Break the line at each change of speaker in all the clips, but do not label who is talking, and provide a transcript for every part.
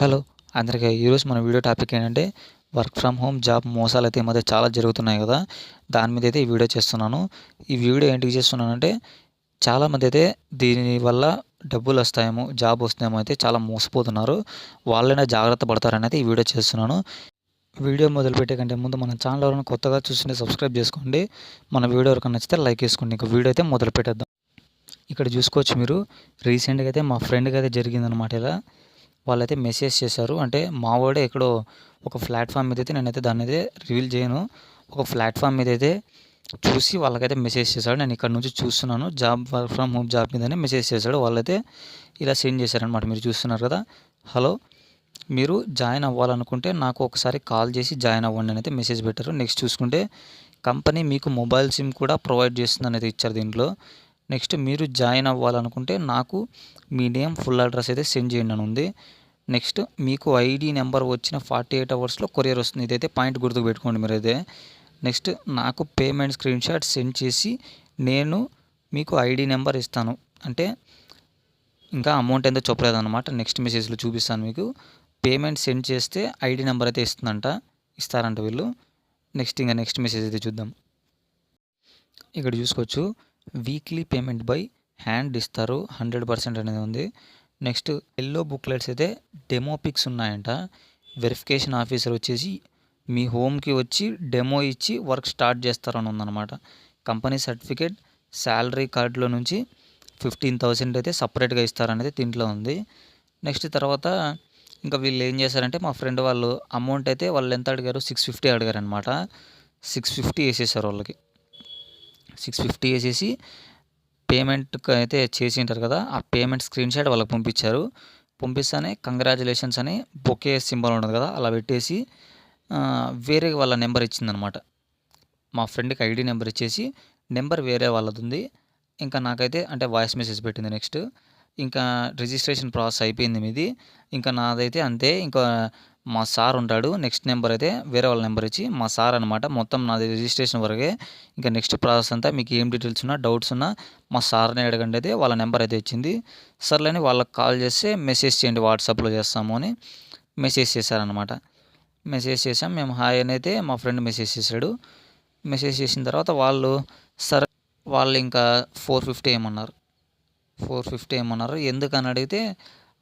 Hello అందరికీ ఈరోజు మన వీడియో టాపిక్ ఏంటంటే వర్క్ ఫ్రమ్ హోమ్ జాబ్ మోసాలు అయితే ఈ మధ్య చాలా జరుగుతున్నాయి కదా. దాని మీద అయితే ఈ వీడియో చేస్తున్నాను. ఈ వీడియో ఏంటికి చేస్తున్నానంటే చాలామంది అయితే దీనివల్ల డబ్బులు వస్తాయేమో, జాబ్ వస్తాయేమో అయితే చాలా మోసపోతున్నారు. వాళ్ళైనా జాగ్రత్త పడతారని అయితే ఈ వీడియో చేస్తున్నాను. వీడియో మొదలుపెట్టే కంటే ముందు మన ఛానల్ ఎవరైనా కొత్తగా చూస్తుంటే సబ్స్క్రైబ్ చేసుకోండి. మన వీడియో ఎవరికైనా నచ్చితే లైక్ వేసుకోండి. ఇంకా వీడియో అయితే మొదలు పెట్టేద్దాం. ఇక్కడ చూసుకోవచ్చు మీరు, రీసెంట్గా అయితే మా ఫ్రెండ్కి అయితే జరిగిందనమాట ఇలా. వాళ్ళైతే మెసేజ్ చేశారు. అంటే మావాడే ఎక్కడో ఒక ప్లాట్ఫామ్ మీద అయితే, నేనైతే దాన్ని అయితే రివీల్ చేయను, ఒక ప్లాట్ఫామ్ మీద అయితే చూసి వాళ్ళకైతే మెసేజ్ చేశాడు. నేను ఇక్కడ నుంచి చూస్తున్నాను, వర్క్ ఫ్రమ్ హోమ్ జాబ్ మీదనే మెసేజ్ చేశాడు. వాళ్ళైతే ఇలా సెండ్ చేశారనమాట. మీరు చూస్తున్నారు కదా, హలో మీరు జాయిన్ అవ్వాలనుకుంటే నాకు ఒకసారి కాల్ చేసి జాయిన్ అవ్వండి అని అయితే మెసేజ్ పెట్టారు. నెక్స్ట్ చూసుకుంటే కంపెనీ మీకు మొబైల్ సిమ్ కూడా ప్రొవైడ్ చేస్తుందని అయితే ఇచ్చారు దీంట్లో. నెక్స్ట్ మీరు జాయిన్ అవ్వాలనుకుంటే నాకు మీ నేమ్, ఫుల్ అడ్రస్ అయితే సెండ్ చేయండి అని ఉంది. నెక్స్ట్ మీకు ఐడి నెంబర్ వచ్చిన 48 అవర్స్లో కొరియర్ వస్తుంది. ఇదైతే పాయింట్ గుర్తుకు పెట్టుకోండి మీరు అయితే. నెక్స్ట్ నాకు పేమెంట్ స్క్రీన్ షాట్ సెండ్ చేసి నేను మీకు ఐడి నెంబర్ ఇస్తాను, అంటే ఇంకా అమౌంట్ ఎంతో చెప్పలేదన్నమాట. నెక్స్ట్ మెసేజ్లో చూపిస్తాను మీకు. పేమెంట్ సెండ్ చేస్తే ఐడి నెంబర్ అయితే ఇస్తారంట వీళ్ళు. నెక్స్ట్ మెసేజ్ అయితే చూద్దాం. ఇక్కడ చూసుకోవచ్చు, వీక్లీ పేమెంట్ బై హ్యాండ్ ఇస్తారు, 100% అనేది ఉంది. నెక్స్ట్ ఎల్లో బుక్లెట్స్ అయితే డెమో పిక్స్ ఉన్నాయంట. వెరిఫికేషన్ ఆఫీసర్ వచ్చేసి మీ హోమ్కి వచ్చి డెమో ఇచ్చి వర్క్ స్టార్ట్ చేస్తారని ఉందన్నమాట. కంపెనీ సర్టిఫికేట్, శాలరీ కార్డులో నుంచి 15,000 అయితే సపరేట్గా ఇస్తారనేది దీంట్లో ఉంది. నెక్స్ట్ తర్వాత ఇంకా వీళ్ళు ఏం చేశారంటే, మా ఫ్రెండ్ వాళ్ళు అమౌంట్ అయితే వాళ్ళు ఎంత అడిగారు, 650 అడిగారు అనమాట. 650 వేసేసారు వాళ్ళకి. 650 వేసేసి పేమెంట్ అయితే చేసి ఉంటారు కదా, ఆ పేమెంట్ స్క్రీన్ షాట్ వాళ్ళకి పంపించారు. పంపిస్తానే కంగ్రాచులేషన్స్ అని బొకే సింబల్ ఉంటుంది కదా, అలా పెట్టేసి వేరే వాళ్ళ నెంబర్ ఇచ్చిందనమాట. మా ఫ్రెండ్కి ఐడి నెంబర్ ఇచ్చేసి నెంబర్ వేరే వాళ్ళది ఉంది. ఇంకా నాకైతే అంటే వాయిస్ మెసేజ్ పెట్టింది. నెక్స్ట్ ఇంకా రిజిస్ట్రేషన్ ప్రాసెస్ అయిపోయింది మీది, ఇంకా నాదైతే అంతే. ఇంకా మా సార్ ఉంటాడు, నెక్స్ట్ నెంబర్ అయితే వేరే వాళ్ళ నెంబర్ ఇచ్చి, మా సార్ అనమాట. మొత్తం నాది రిజిస్ట్రేషన్ వరకే. ఇంకా నెక్స్ట్ ప్రాసెస్ అంతా మీకు ఏం డీటెయిల్స్ ఉన్నా, డౌట్స్ ఉన్నా మా సార్ని అడగండి అయితే వాళ్ళ నెంబర్ అయితే ఇచ్చింది. సర్లేని వాళ్ళకి కాల్ చేస్తే మెసేజ్ చేయండి, వాట్సాప్లో చేస్తాము అని మెసేజ్ చేశారనమాట. మెసేజ్ చేసాం మేము, హాయ్ అని అయితే మా ఫ్రెండ్ మెసేజ్ చేశాడు. మెసేజ్ చేసిన తర్వాత వాళ్ళు ఇంకా 450 ఏమన్నారు. ఎందుకని అడిగితే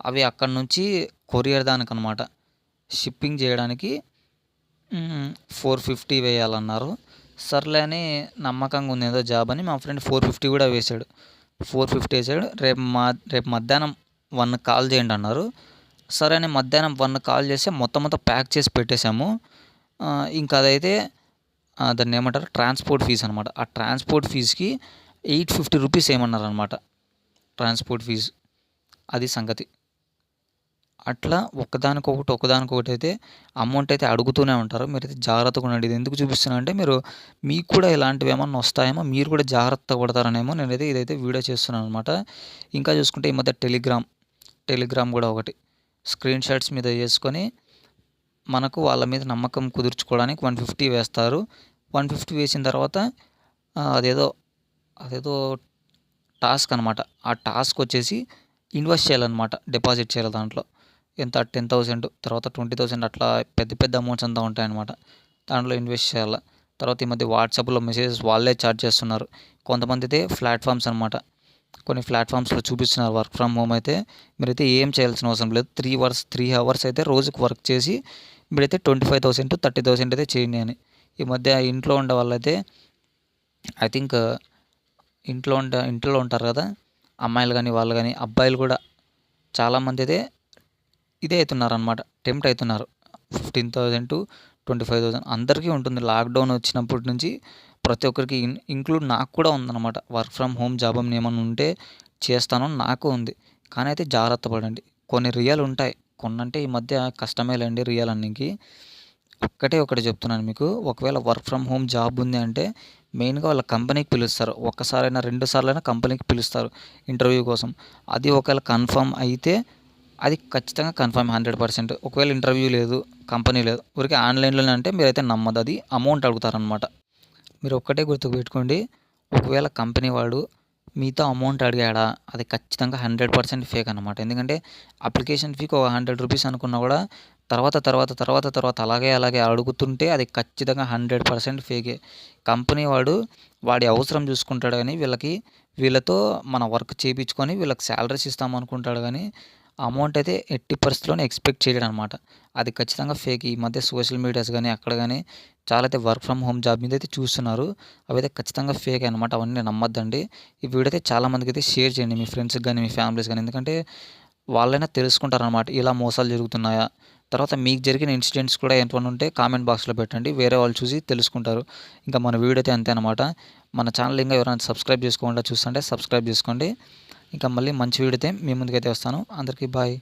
అవి అక్కడి నుంచి కొరియర్ దానికనమాట, షిప్పింగ్ చేయడానికి 450 వేయాలన్నారు. సర్లే అని నమ్మకంగా ఉంది ఏదో జాబ్ అని మా ఫ్రెండ్ 450 కూడా వేశాడు. 450 వేసాడు. రేపు మధ్యాహ్నం 1 కాల్ చేయండి అన్నారు. సరే అని మధ్యాహ్నం 1 కాల్ చేస్తే మొత్తం ప్యాక్ చేసి పెట్టేశాము. ఇంకా అదైతే దాన్ని ఏమంటారు, ట్రాన్స్పోర్ట్ ఫీజు అనమాట. ఆ ట్రాన్స్పోర్ట్ ఫీజుకి 850 రూపీస్ ఏమన్నారు అనమాట, ట్రాన్స్పోర్ట్ ఫీజు. అది సంగతి. అట్లా ఒకదానికొకటి అయితే అమౌంట్ అయితే అడుగుతూనే ఉంటారు. మీరైతే జాగ్రత్తగా ఉండండి. ఇది ఎందుకు చూపిస్తున్నా అంటే, మీకు కూడా ఇలాంటివి ఏమన్నా వస్తాయేమో, మీరు కూడా జాగ్రత్త పడతారనేమో నేనైతే ఇదైతే వీడియో చేస్తున్నాను అనమాట. ఇంకా చూసుకుంటే ఈ మధ్య టెలిగ్రామ్ కూడా ఒకటి స్క్రీన్ షాట్స్ మీద చేసుకొని మనకు వాళ్ళ మీద నమ్మకం కుదుర్చుకోవడానికి 150 వేస్తారు. 150 వేసిన తర్వాత అదేదో టాస్క్ అనమాట. ఆ టాస్క్ వచ్చేసి ఇన్వెస్ట్ చేయాలన్నమాట, డిపాజిట్ చేయాలి. దాంట్లో ఎంత 10,000 తర్వాత 20,000 అట్లా పెద్ద అమౌంట్స్ అంతా ఉంటాయన్నమాట. దాంట్లో ఇన్వెస్ట్ చేయాలి. తర్వాత ఈ మధ్య వాట్సాప్లో మెసేజెస్ వాళ్ళే చార్జ్ చేస్తున్నారు. కొంతమంది అయితే ప్లాట్ఫామ్స్ అనమాట, కొన్ని ప్లాట్ఫామ్స్లో చూపిస్తున్నారు వర్క్ ఫ్రమ్ హోమ్ అయితే. మీరైతే ఏం చేయాల్సిన అవసరం లేదు. 3 అవర్స్ అయితే రోజుకు వర్క్ చేసి మీరైతే 25,000 to 30,000 అయితే చేయండి అని. ఈ మధ్య ఇంట్లో ఉండే వాళ్ళైతే ఐ థింక్ ఇంట్లో ఉంటారు కదా అమ్మాయిలు కానీ, వాళ్ళు కానీ, అబ్బాయిలు కూడా చాలామంది అయితే ఇదే అవుతున్నారు అనమాట, టెంప్ట్ అవుతున్నారు. 15,000 to 25,000 అందరికీ ఉంటుంది. లాక్డౌన్ వచ్చినప్పటి నుంచి ప్రతి ఒక్కరికి, ఇంక్లూడ్ నాకు కూడా ఉందన్నమాట. వర్క్ ఫ్రమ్ హోమ్ జాబ్ ఏమన్నా ఉంటే చేస్తాను, నాకు ఉంది. కానీ అయితే జాగ్రత్త పడండి. కొన్ని రియల్ ఉంటాయి, కొన్ని అంటే ఈ మధ్య కష్టమేలేండి రియల్ అన్నికి. ఒకటి చెప్తున్నాను మీకు, ఒకవేళ వర్క్ ఫ్రమ్ హోమ్ జాబ్ ఉంది అంటే మెయిన్గా వాళ్ళ కంపెనీకి పిలుస్తారు. ఒక్కసారైనా 2 సార్లైనా కంపెనీకి పిలుస్తారు ఇంటర్వ్యూ కోసం. అది ఒకవేళ కన్ఫర్మ్ అయితే అది ఖచ్చితంగా కన్ఫర్మ్ 100%. ఒకవేళ ఇంటర్వ్యూ లేదు, కంపెనీ లేదు, ఊరికే ఆన్లైన్లోనే అంటే మీరైతే నమ్మదు. అది అమౌంట్ అడుగుతారనమాట. మీరు ఒక్కటే గుర్తుపెట్టుకోండి, ఒకవేళ కంపెనీ వాడు మీతో అమౌంట్ అడిగాడా? అది ఖచ్చితంగా 100% ఫేక్ అనమాట. ఎందుకంటే అప్లికేషన్ ఫీకి ఒక రూ. 100 అనుకున్నా కూడా తర్వాత అలాగే అడుగుతుంటే అది ఖచ్చితంగా 100% ఫేకే. కంపెనీ వాడి అవసరం చూసుకుంటాడు గానీ వీళ్ళతో మన వర్క్ చేపించుకొని వీళ్ళకి సాలరీస్ ఇస్తామనుకుంటాడు గానీ అమౌంట్ అయితే ఎట్టి పరిస్థితిలోనే ఎక్స్‌పెక్ట్ చేయడనమాట. అది ఖచ్చితంగా ఫేక్. ఈ మధ్య సోషల్ మీడియాస్ గానీ, అక్కడ గానీ చాలా అయితే వర్క్ ఫ్రమ్ హోమ్ జాబ్ మీదైతే చూస్తున్నారు. అవైతే ఖచ్చితంగా ఫేకే అనమాట. అవన్నీ నమ్మొద్దండి. ఈ వీడియో అయితే చాలా మందికైతే షేర్ చేయండి. మీ ఫ్రెండ్స్‌కి గానీ, మీ ఫ్యామిలీస్ గానీ. ఎందుకంటే వాళ్ళైనా తెలుసుకుంటారనమాట. ఇలా మోసాలు జరుగుతున్నాయా? తర్వాత మీకు జరిగిన ఇన్సిడెంట్స్ కూడా ఏమన్నా ఉంటే కామెంట్ బాక్స్‌లో పెట్టండి. వేరే వాళ్ళు చూసి తెలుసుకుంటారు. ఇంకా మన వీడియో అయితే అంతే అనమాట. మన ఛానల్ ఇంకా ఎవరైనా సబ్స్క్రైబ్ చేసుకోకుండా చూస్తుంటే సబ్స్క్రైబ్ చేసుకోండి. ఇంకా మళ్ళీ మంచి వీడియోతో మీ ముందుకైతే వస్తాను. అందరికీ బాయ్.